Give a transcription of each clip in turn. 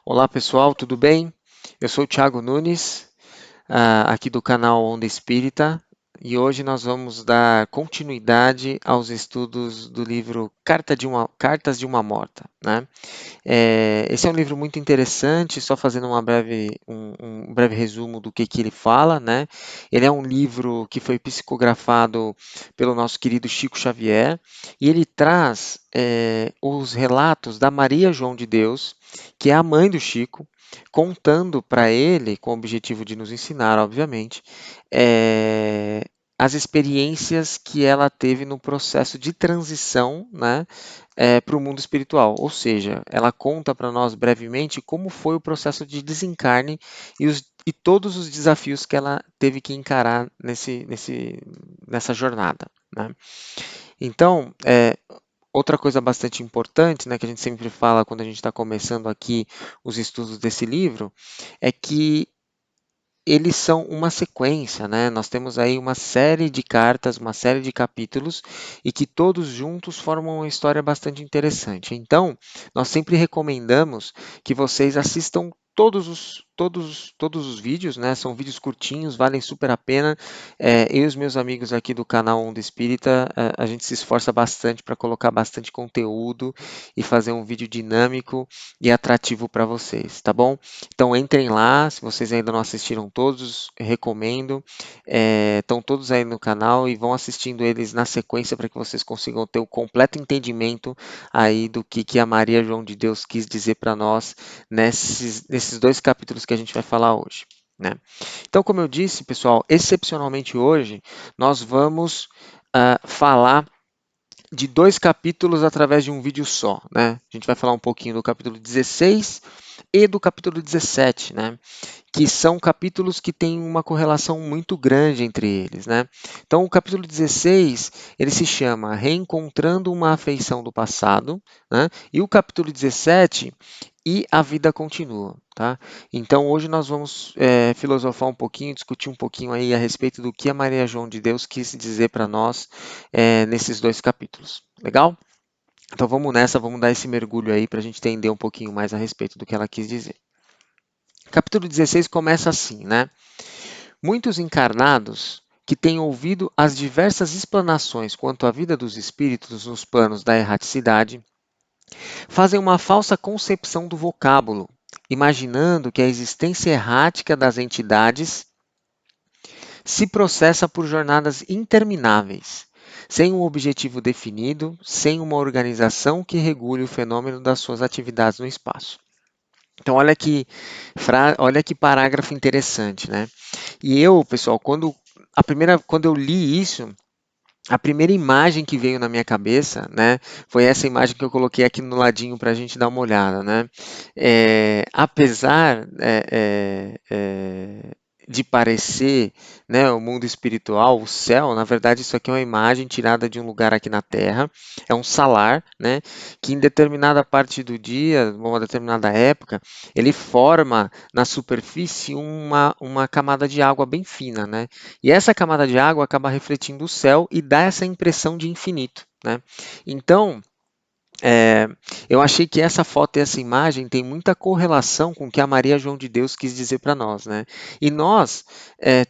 Olá pessoal, tudo bem? Eu sou o Thiago Nunes, aqui do canal Onda Espírita, e hoje nós vamos dar continuidade aos estudos do livro Cartas de uma Morta, né? Esse é um livro muito interessante, só fazendo um breve resumo do que ele fala, né? Ele é um livro que foi psicografado pelo nosso querido Chico Xavier, e ele traz os relatos da Maria João de Deus, que é a mãe do Chico, contando para ele, com o objetivo de nos ensinar, obviamente, as experiências que ela teve no processo de transição, né, para o mundo espiritual. Ou seja, ela conta para nós brevemente como foi o processo de desencarne e todos os desafios que ela teve que encarar nessa jornada, né? Então, outra coisa bastante importante, né, que a gente sempre fala quando a gente está começando aqui os estudos desse livro, é que eles são uma sequência, né? Nós temos aí uma série de cartas, uma série de capítulos e que todos juntos formam uma história bastante interessante. Então, nós sempre recomendamos que vocês assistam todos os vídeos, né? São vídeos curtinhos, valem super a pena. Eu e os meus amigos aqui do canal Onda Espírita, a gente se esforça bastante para colocar bastante conteúdo e fazer um vídeo dinâmico e atrativo para vocês, tá bom? Então entrem lá, se vocês ainda não assistiram todos, recomendo. Estão todos aí no canal e vão assistindo eles na sequência para que vocês consigam ter o completo entendimento aí do que a Maria João de Deus quis dizer para nós nesses dois capítulos que a gente vai falar hoje, né? Então, como eu disse, pessoal, excepcionalmente hoje nós vamos falar de dois capítulos através de um vídeo só, né? A gente vai falar um pouquinho do capítulo 16 e do capítulo 17, né? Que são capítulos que têm uma correlação muito grande entre eles, né? Então, o capítulo 16, ele se chama Reencontrando uma Afeição do Passado, né? E o capítulo 17, E a Vida Continua, tá? Então, hoje nós vamos filosofar um pouquinho, discutir um pouquinho aí a respeito do que a Maria João de Deus quis dizer para nós nesses dois capítulos. Legal? Então vamos nessa, vamos dar esse mergulho aí para a gente entender um pouquinho mais a respeito do que ela quis dizer. Capítulo 16 começa assim, né? Muitos encarnados que têm ouvido as diversas explanações quanto à vida dos espíritos nos planos da erraticidade, fazem uma falsa concepção do vocábulo, imaginando que a existência errática das entidades se processa por jornadas intermináveis, sem um objetivo definido, sem uma organização que regule o fenômeno das suas atividades no espaço. Então, olha que parágrafo interessante, né? E eu, pessoal, quando eu li isso, a primeira imagem que veio na minha cabeça, né, foi essa imagem que eu coloquei aqui no ladinho para a gente dar uma olhada, né? Apesar de parecer, né, o mundo espiritual, o céu, na verdade isso aqui é uma imagem tirada de um lugar aqui na Terra, é um salar, né, que em determinada parte do dia, uma determinada época, ele forma na superfície uma camada de água bem fina, né? E essa camada de água acaba refletindo o céu e dá essa impressão de infinito, né? Então, é, eu achei que essa foto e essa imagem tem muita correlação com o que a Maria João de Deus quis dizer para nós, né? E nós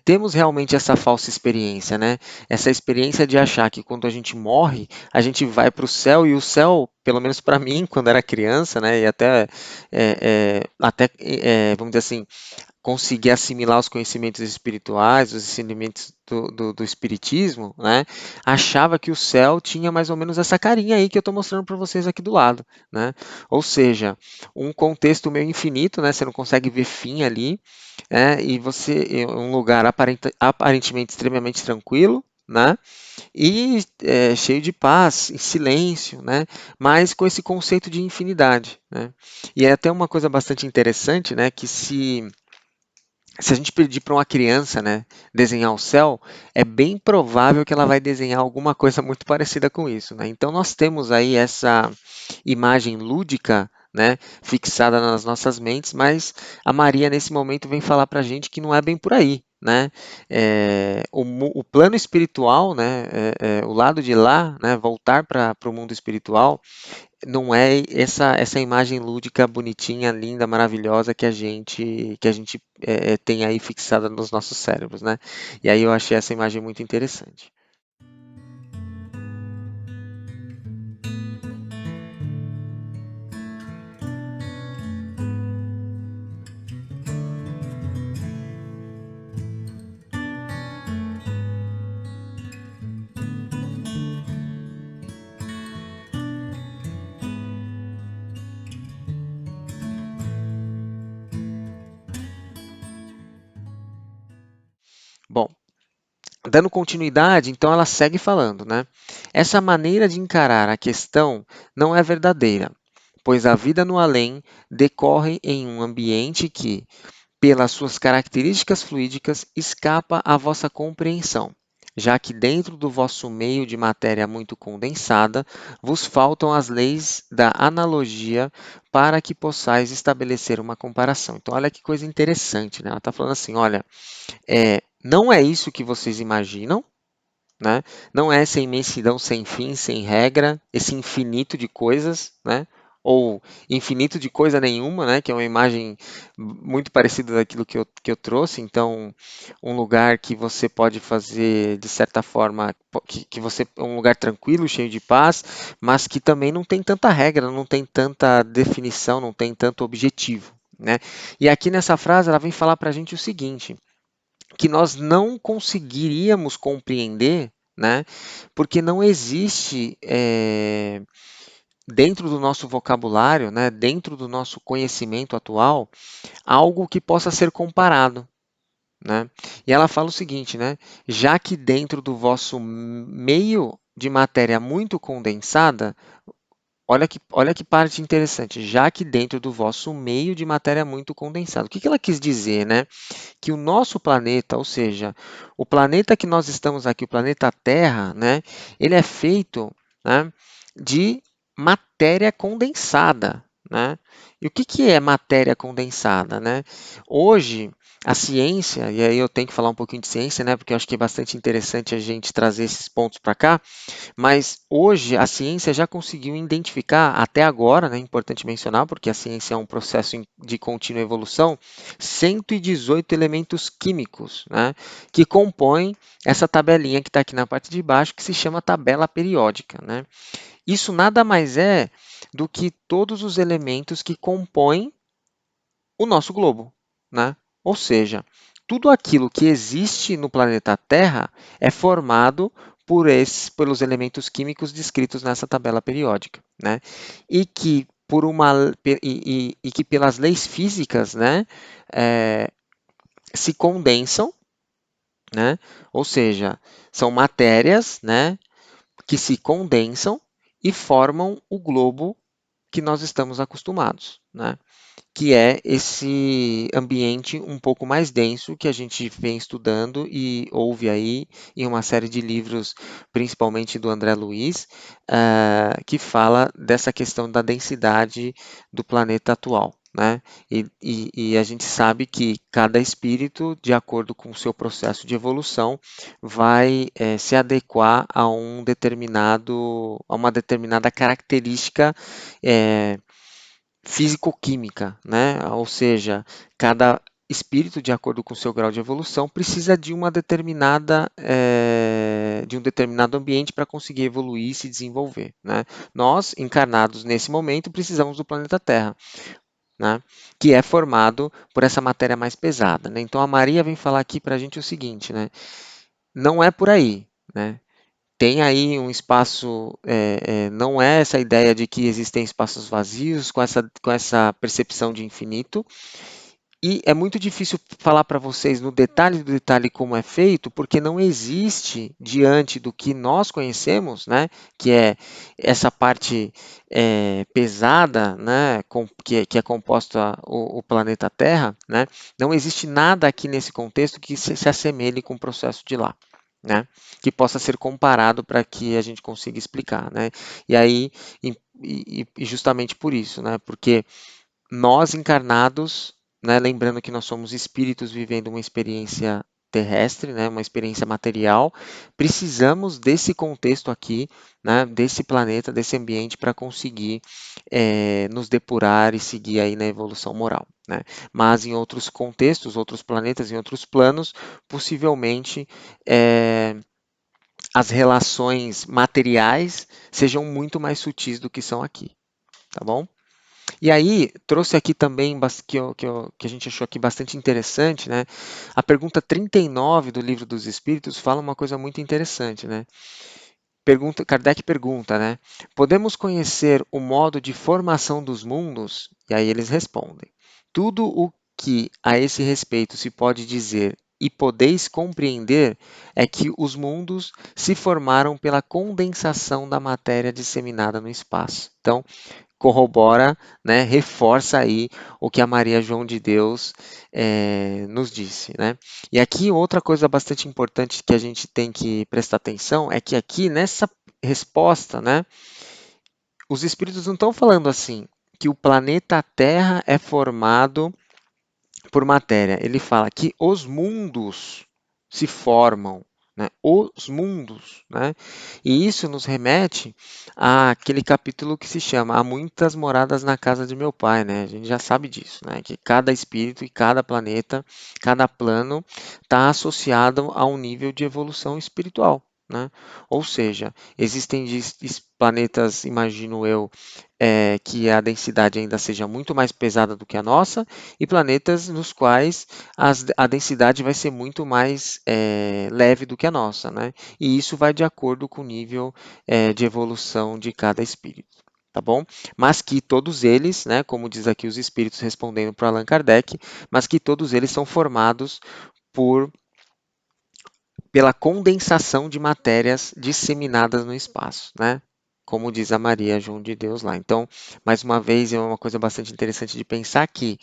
temos realmente essa falsa experiência, né? Essa experiência de achar que quando a gente morre, a gente vai para o céu e o céu, pelo menos para mim, quando era criança, né? E vamos dizer assim, conseguir assimilar os conhecimentos espirituais, os ensinamentos do espiritismo, né? Achava que o céu tinha mais ou menos essa carinha aí que eu estou mostrando para vocês aqui do lado, né? Ou seja, um contexto meio infinito, né? Você não consegue ver fim ali, e um lugar aparentemente extremamente tranquilo, né? E cheio de paz, em silêncio, né? Mas com esse conceito de infinidade, né? E é até uma coisa bastante interessante, né? Que se a gente pedir para uma criança, né, desenhar o céu, é bem provável que ela vai desenhar alguma coisa muito parecida com isso, né? Então nós temos aí essa imagem lúdica, né, fixada nas nossas mentes, mas a Maria nesse momento vem falar para a gente que não é bem por aí, né, o plano espiritual, né, o lado de lá, né, voltar para o mundo espiritual, não é essa imagem lúdica, bonitinha, linda, maravilhosa que a gente tem aí fixada nos nossos cérebros, né? E aí eu achei essa imagem muito interessante. Bom, dando continuidade, então ela segue falando, né? Essa maneira de encarar a questão não é verdadeira, pois a vida no além decorre em um ambiente que, pelas suas características fluídicas, escapa à vossa compreensão, já que dentro do vosso meio de matéria muito condensada, vos faltam as leis da analogia para que possais estabelecer uma comparação. Então, olha que coisa interessante, né? Ela está falando assim, olha, não é isso que vocês imaginam, né? Não é essa imensidão sem fim, sem regra, esse infinito de coisas, né? Ou infinito de coisa nenhuma, né? Que é uma imagem muito parecida daquilo que eu trouxe. Então, um lugar que você pode fazer, de certa forma, que você um lugar tranquilo, cheio de paz, mas que também não tem tanta regra, não tem tanta definição, não tem tanto objetivo, né? E aqui nessa frase ela vem falar para a gente o seguinte, que nós não conseguiríamos compreender, né? Porque não existe dentro do nosso vocabulário, né? Dentro do nosso conhecimento atual, algo que possa ser comparado. Né? E ela fala o seguinte, né? Já que dentro do vosso meio de matéria muito condensada, olha que parte interessante, já que dentro do vosso meio de matéria muito condensada. O que ela quis dizer, né? Que o nosso planeta, ou seja, o planeta que nós estamos aqui, o planeta Terra, né, ele é feito, né, de matéria condensada, né? E o que é matéria condensada, né? Hoje, a ciência, e aí eu tenho que falar um pouquinho de ciência, né, porque eu acho que é bastante interessante a gente trazer esses pontos para cá, mas hoje a ciência já conseguiu identificar, até agora, né, é importante mencionar, porque a ciência é um processo de contínua evolução, 118 elementos químicos, né, que compõem essa tabelinha que está aqui na parte de baixo, que se chama tabela periódica. Né? Isso nada mais é do que todos os elementos que compõem o nosso globo. Né? Ou seja, tudo aquilo que existe no planeta Terra é formado pelos elementos químicos descritos nessa tabela periódica, né? E que e que pelas leis físicas, né, se condensam, né? Ou seja, são matérias, né, que se condensam e formam o globo que nós estamos acostumados, né? Que é esse ambiente um pouco mais denso que a gente vem estudando e ouve aí em uma série de livros, principalmente do André Luiz, que fala dessa questão da densidade do planeta atual. Né? E a gente sabe que cada espírito, de acordo com o seu processo de evolução, vai se adequar a uma determinada característica físico-química, né? Ou seja, cada espírito, de acordo com o seu grau de evolução, precisa de um determinado ambiente para conseguir evoluir e se desenvolver, né? Nós, encarnados nesse momento, precisamos do planeta Terra, né? Que é formado por essa matéria mais pesada, né? Então a Maria vem falar aqui para a gente o seguinte, né? Não é por aí, né? Tem aí um espaço, não é essa ideia de que existem espaços vazios com essa percepção de infinito, e é muito difícil falar para vocês no detalhe do detalhe como é feito, porque não existe diante do que nós conhecemos, né, que é essa parte pesada, né, que é composta o planeta Terra, né, não existe nada aqui nesse contexto que se assemelhe com o processo de lá. Né, que possa ser comparado para que a gente consiga explicar, né? E aí, e justamente por isso, né? Porque nós encarnados, né, lembrando que nós somos espíritos vivendo uma experiência terrestre, né, uma experiência material, precisamos desse contexto aqui, né, desse planeta, desse ambiente para conseguir nos depurar e seguir aí na evolução moral, né? Mas em outros contextos, outros planetas, em outros planos, possivelmente as relações materiais sejam muito mais sutis do que são aqui, tá bom? E aí, trouxe aqui também que a gente achou aqui bastante interessante, né? A pergunta 39 do Livro dos Espíritos fala uma coisa muito interessante, né? Kardec pergunta, né? Podemos conhecer o modo de formação dos mundos? E aí eles respondem: tudo o que a esse respeito se pode dizer e podeis compreender é que os mundos se formaram pela condensação da matéria disseminada no espaço. Então, corrobora, né, reforça aí o que a Maria João de Deus nos disse, né? E aqui outra coisa bastante importante que a gente tem que prestar atenção é que aqui nessa resposta, né, os espíritos não estão falando assim que o planeta Terra é formado por matéria. Ele fala que os mundos se formam, né? Os mundos, né? E isso nos remete àquele capítulo que se chama Há muitas moradas na casa de meu pai, né? A gente já sabe disso, né? Que cada espírito e cada planeta, cada plano está associado a um nível de evolução espiritual. Né? Ou seja, existem planetas, imagino eu, que a densidade ainda seja muito mais pesada do que a nossa, e planetas nos quais a densidade vai ser muito mais leve do que a nossa, né? E isso vai de acordo com o nível de evolução de cada espírito. Tá bom? Mas que todos eles, né, como diz aqui os espíritos respondendo para Allan Kardec, mas que todos eles são formados pela condensação de matérias disseminadas no espaço, né? Como diz a Maria João de Deus lá. Então, mais uma vez, é uma coisa bastante interessante de pensar que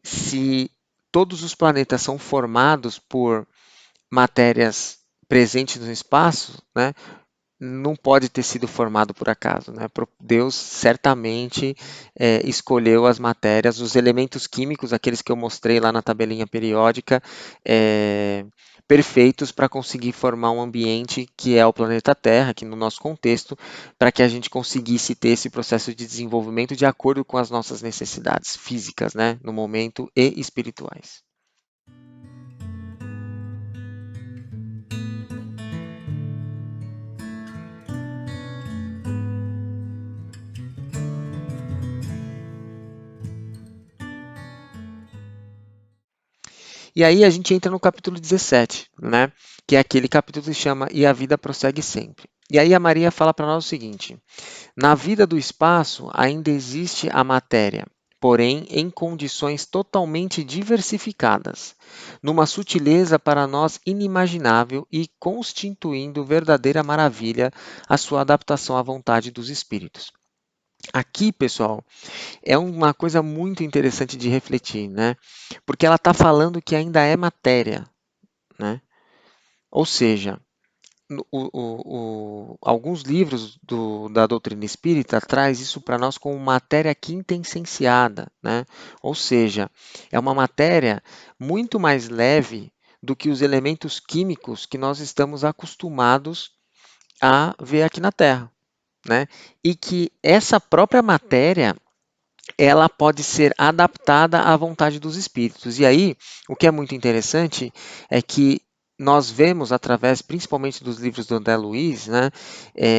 se todos os planetas são formados por matérias presentes no espaço, né, não pode ter sido formado por acaso, né? Deus certamente escolheu as matérias, os elementos químicos, aqueles que eu mostrei lá na tabelinha periódica, perfeitos para conseguir formar um ambiente que é o planeta Terra, aqui no nosso contexto, para que a gente conseguisse ter esse processo de desenvolvimento de acordo com as nossas necessidades físicas, né? No momento e espirituais. E aí a gente entra no capítulo 17, né? Que é aquele capítulo que se chama E a Vida Prossegue Sempre. E aí a Maria fala para nós o seguinte: na vida do espaço ainda existe a matéria, porém em condições totalmente diversificadas, numa sutileza para nós inimaginável e constituindo verdadeira maravilha a sua adaptação à vontade dos espíritos. Aqui, pessoal, é uma coisa muito interessante de refletir, né? Porque ela está falando que ainda é matéria, né? Ou seja, alguns livros da doutrina espírita traz isso para nós como matéria quintessenciada, né? Ou seja, é uma matéria muito mais leve do que os elementos químicos que nós estamos acostumados a ver aqui na Terra, né? E que essa própria matéria ela pode ser adaptada à vontade dos espíritos. E aí, o que é muito interessante é que nós vemos, através principalmente dos livros do André Luiz, né,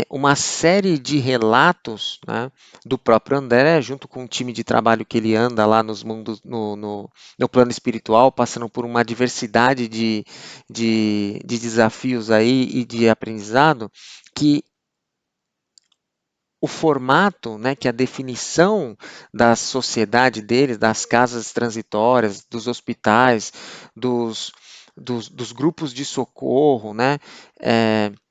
uma série de relatos, né, do próprio André, junto com o time de trabalho que ele anda lá nos mundos, no plano espiritual, passando por uma diversidade de desafios aí e de aprendizado, que o formato, né, que a definição da sociedade deles, das casas transitórias, dos hospitais, dos grupos de socorro, né,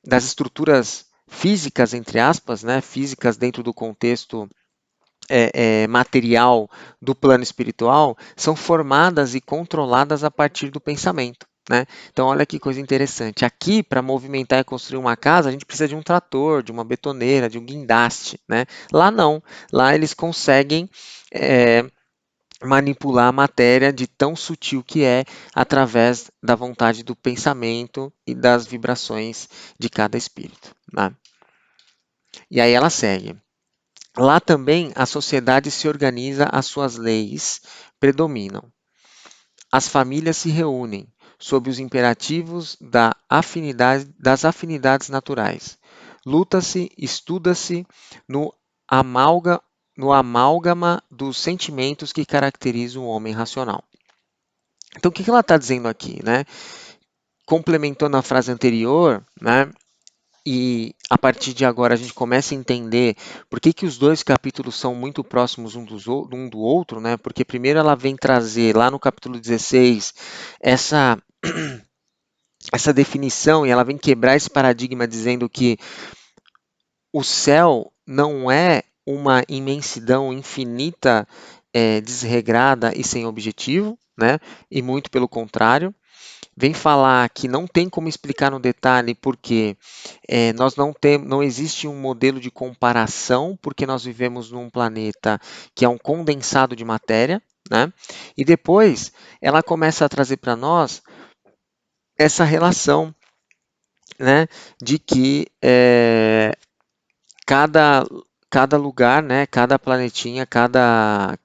das estruturas físicas, entre aspas, né, físicas dentro do contexto material do plano espiritual, são formadas e controladas a partir do pensamento. Né? Então, olha que coisa interessante. Aqui, para movimentar e construir uma casa, a gente precisa de um trator, de uma betoneira, de um guindaste. Né? Lá não. Lá eles conseguem manipular a matéria de tão sutil que é através da vontade do pensamento e das vibrações de cada espírito, né? E aí ela segue. Lá também a sociedade se organiza, as suas leis predominam. As famílias se reúnem sob os imperativos das afinidades naturais. Luta-se, estuda-se no, amalga, no amálgama dos sentimentos que caracterizam o homem racional. Então, o que ela está dizendo aqui, né? Complementando a frase anterior, né? E a partir de agora a gente começa a entender por que os dois capítulos são muito próximos um do outro, né? Porque primeiro ela vem trazer lá no capítulo 16 essa, essa definição e ela vem quebrar esse paradigma dizendo que o céu não é uma imensidão infinita, desregrada e sem objetivo, né? E muito pelo contrário. Vem falar que não tem como explicar no detalhe porque nós não existe um modelo de comparação, porque nós vivemos num planeta que é um condensado de matéria, né? E depois ela começa a trazer para nós essa relação, né, de que cada, cada lugar, né, cada planetinha, cada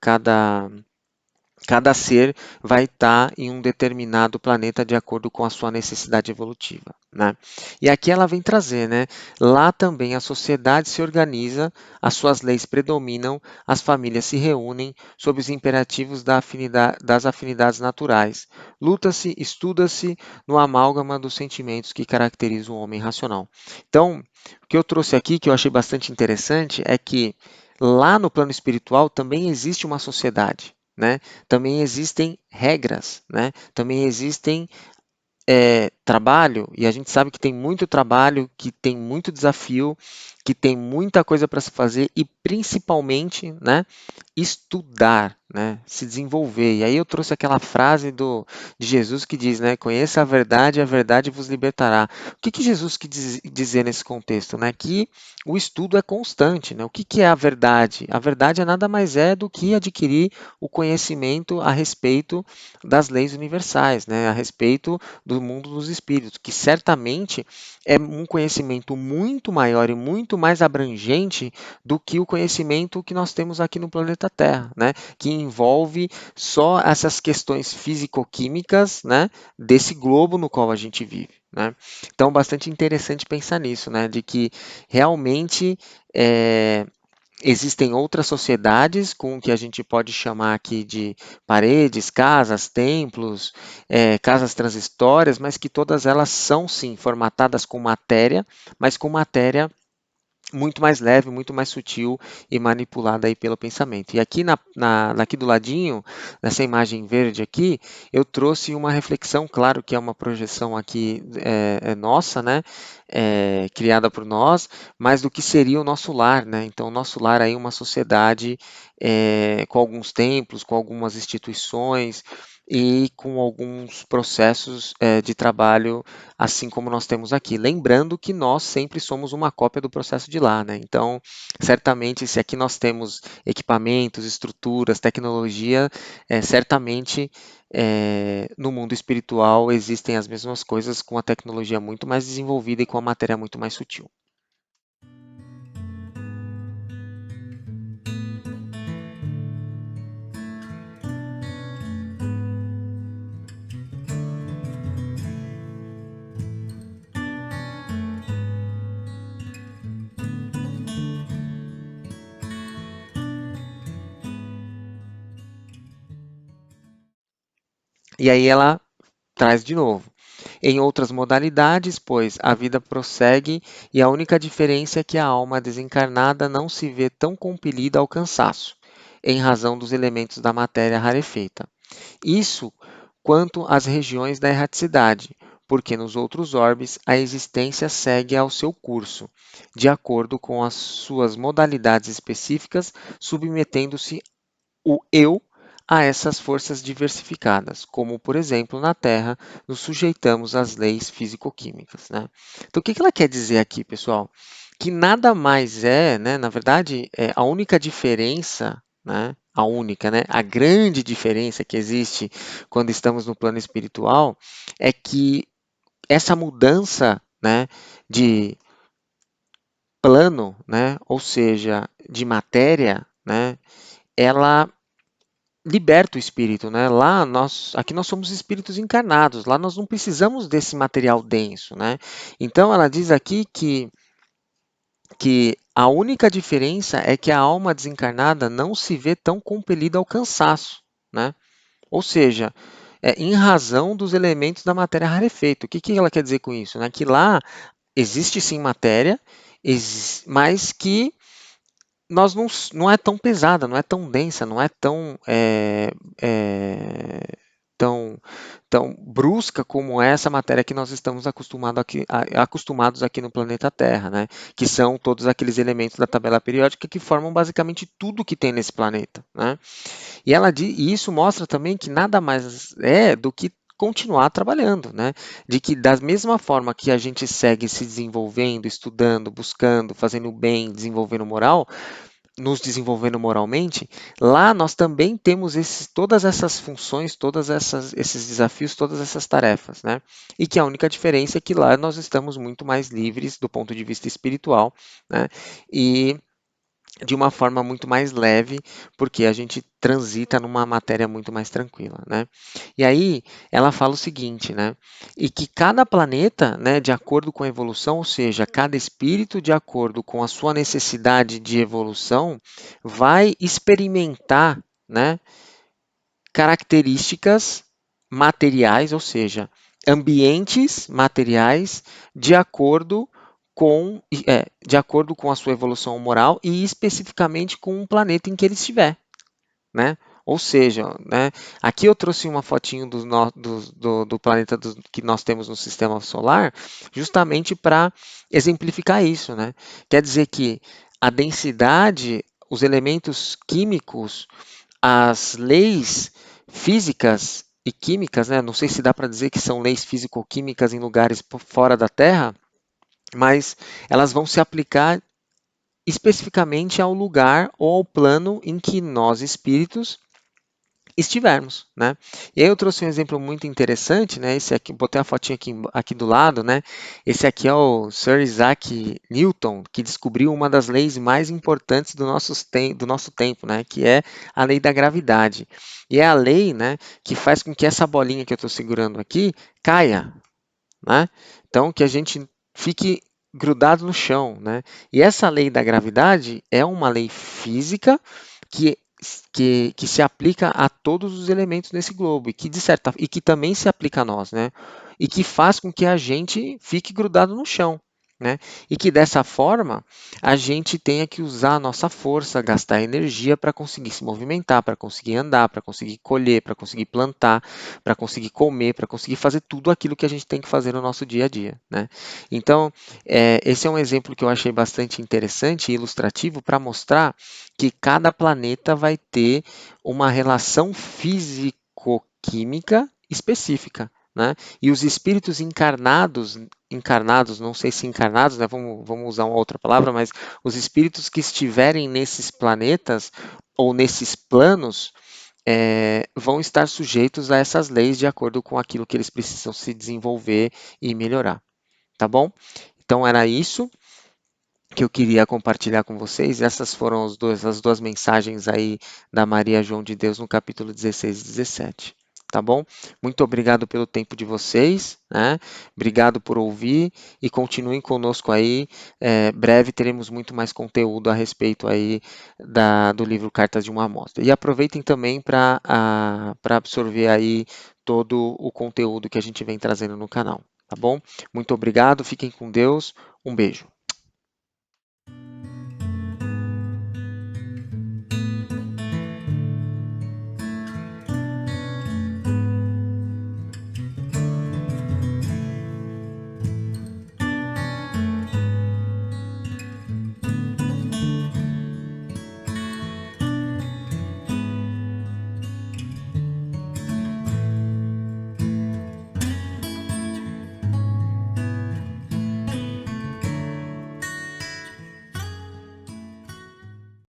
ser vai estar em um determinado planeta de acordo com a sua necessidade evolutiva, né? E aqui ela vem trazer, né? Lá também a sociedade se organiza, as suas leis predominam, as famílias se reúnem sob os imperativos das afinidades naturais. Luta-se, estuda-se no amálgama dos sentimentos que caracterizam o homem racional. Então, o que eu trouxe aqui, que eu achei bastante interessante, é que lá no plano espiritual também existe uma sociedade, né? Também existem regras, né? Também existem trabalho, e a gente sabe que tem muito trabalho, que tem muito desafio, que tem muita coisa para se fazer e principalmente, né, estudar, né, se desenvolver. E aí eu trouxe aquela frase de Jesus que diz, né, conheça a verdade vos libertará. O que Jesus quis dizer nesse contexto, né? Que o estudo é constante, né? O que é a verdade? A verdade é nada mais é do que adquirir o conhecimento a respeito das leis universais, né? A respeito do mundo dos espíritos, que certamente é um conhecimento muito maior e muito mais abrangente do que o conhecimento que nós temos aqui no planeta Terra, né? Que envolve só essas questões físico-químicas, né? Desse globo no qual a gente vive, né? Então, bastante interessante pensar nisso, né? De que realmente existem outras sociedades com o que a gente pode chamar aqui de paredes, casas, templos, casas transitórias, mas que todas elas são sim formatadas com matéria, mas com matéria muito mais leve, muito mais sutil e manipulada aí pelo pensamento. E aqui aqui do ladinho, nessa imagem verde aqui, eu trouxe uma reflexão, claro que é uma projeção aqui nossa, né, criada por nós, mas do que seria o nosso lar, né? Então, o nosso lar aí é uma sociedade com alguns templos, com algumas instituições e com alguns processos de trabalho, assim como nós temos aqui. Lembrando que nós sempre somos uma cópia do processo de lá, né? Então, certamente, se aqui nós temos equipamentos, estruturas, tecnologia, certamente no mundo espiritual existem as mesmas coisas com a tecnologia muito mais desenvolvida e com a matéria muito mais sutil. E aí ela traz de novo. Em outras modalidades, pois, a vida prossegue e a única diferença é que a alma desencarnada não se vê tão compelida ao cansaço, em razão dos elementos da matéria rarefeita. Isso quanto às regiões da erraticidade, porque nos outros orbes a existência segue ao seu curso, de acordo com as suas modalidades específicas, submetendo-se o eu a essas forças diversificadas, como, por exemplo, na Terra, nos sujeitamos às leis físico-químicas, né? Então, o que ela quer dizer aqui, pessoal? Que nada mais é, né, na verdade, a única diferença, né, a única, né? A grande diferença que existe quando estamos no plano espiritual é que essa mudança, né, de plano, né, ou seja, de matéria, né, ela liberta o espírito, né? Aqui nós somos espíritos encarnados, lá nós não precisamos desse material denso, né? Então ela diz aqui que a única diferença é que a alma desencarnada não se vê tão compelida ao cansaço, né? Ou seja, em razão dos elementos da matéria rarefeita. O que, que ela quer dizer com isso? Né? Que lá existe sim matéria, mas que não é tão pesada, não é tão densa, não é tão, tão brusca como essa matéria que nós estamos acostumados aqui no planeta Terra, né? Que são todos aqueles elementos da tabela periódica que formam basicamente tudo que tem nesse planeta, né? E isso mostra também que nada mais é do que continuar trabalhando, né? De que da mesma forma que a gente segue se desenvolvendo, estudando, buscando, fazendo o bem, desenvolvendo moral, nos desenvolvendo moralmente, lá nós também temos todas essas funções, esses desafios, todas essas tarefas, né? E que a única diferença é que lá nós estamos muito mais livres do ponto de vista espiritual, né? E de uma forma muito mais leve, porque a gente transita numa matéria muito mais tranquila, né? E aí ela fala o seguinte, né? E que cada planeta, né, de acordo com a evolução, ou seja, cada espírito de acordo com a sua necessidade de evolução, vai experimentar, né, características materiais, ou seja, ambientes materiais de acordo de acordo com a sua evolução moral e especificamente com o planeta em que ele estiver, né? Ou seja, né, aqui eu trouxe uma fotinho do planeta que nós temos no sistema solar, justamente para exemplificar isso, né? Quer dizer que a densidade, os elementos químicos, as leis físicas e químicas, né? Não sei se dá para dizer que são leis físico-químicas em lugares fora da Terra, mas elas vão se aplicar especificamente ao lugar ou ao plano em que nós, espíritos, estivermos, né? E aí eu trouxe um exemplo muito interessante, né? Esse aqui, botei a fotinha aqui do lado, né? Esse aqui é o Sir Isaac Newton, que descobriu uma das leis mais importantes do nosso tempo, né? Que é a lei da gravidade. E é a lei, né, que faz com que essa bolinha que eu estou segurando aqui caia, né? Então, que a gente fique grudado no chão, né? E essa lei da gravidade é uma lei física que, que se aplica a todos os elementos nesse globo e que, e que também se aplica a nós, né? E que faz com que a gente fique grudado no chão. Né? E que dessa forma a gente tenha que usar a nossa força, gastar energia para conseguir se movimentar, para conseguir andar, para conseguir colher, para conseguir plantar, para conseguir comer, para conseguir fazer tudo aquilo que a gente tem que fazer no nosso dia a dia, né? Então, esse é um exemplo que eu achei bastante interessante e ilustrativo para mostrar que cada planeta vai ter uma relação físico-química específica, né? E os espíritos encarnados, não sei se encarnados, né? Vamos usar uma outra palavra, mas os espíritos que estiverem nesses planetas ou nesses planos vão estar sujeitos a essas leis de acordo com aquilo que eles precisam se desenvolver e melhorar, tá bom? Então era isso que eu queria compartilhar com vocês. Essas foram as duas mensagens aí da Maria João de Deus no capítulo 16 e 17. Tá bom? Muito obrigado pelo tempo de vocês, né? Obrigado por ouvir e continuem conosco aí. Breve teremos muito mais conteúdo a respeito aí do livro Cartas de uma Amostra. E aproveitem também para absorver aí todo o conteúdo que a gente vem trazendo no canal, tá bom? Muito obrigado, fiquem com Deus, um beijo.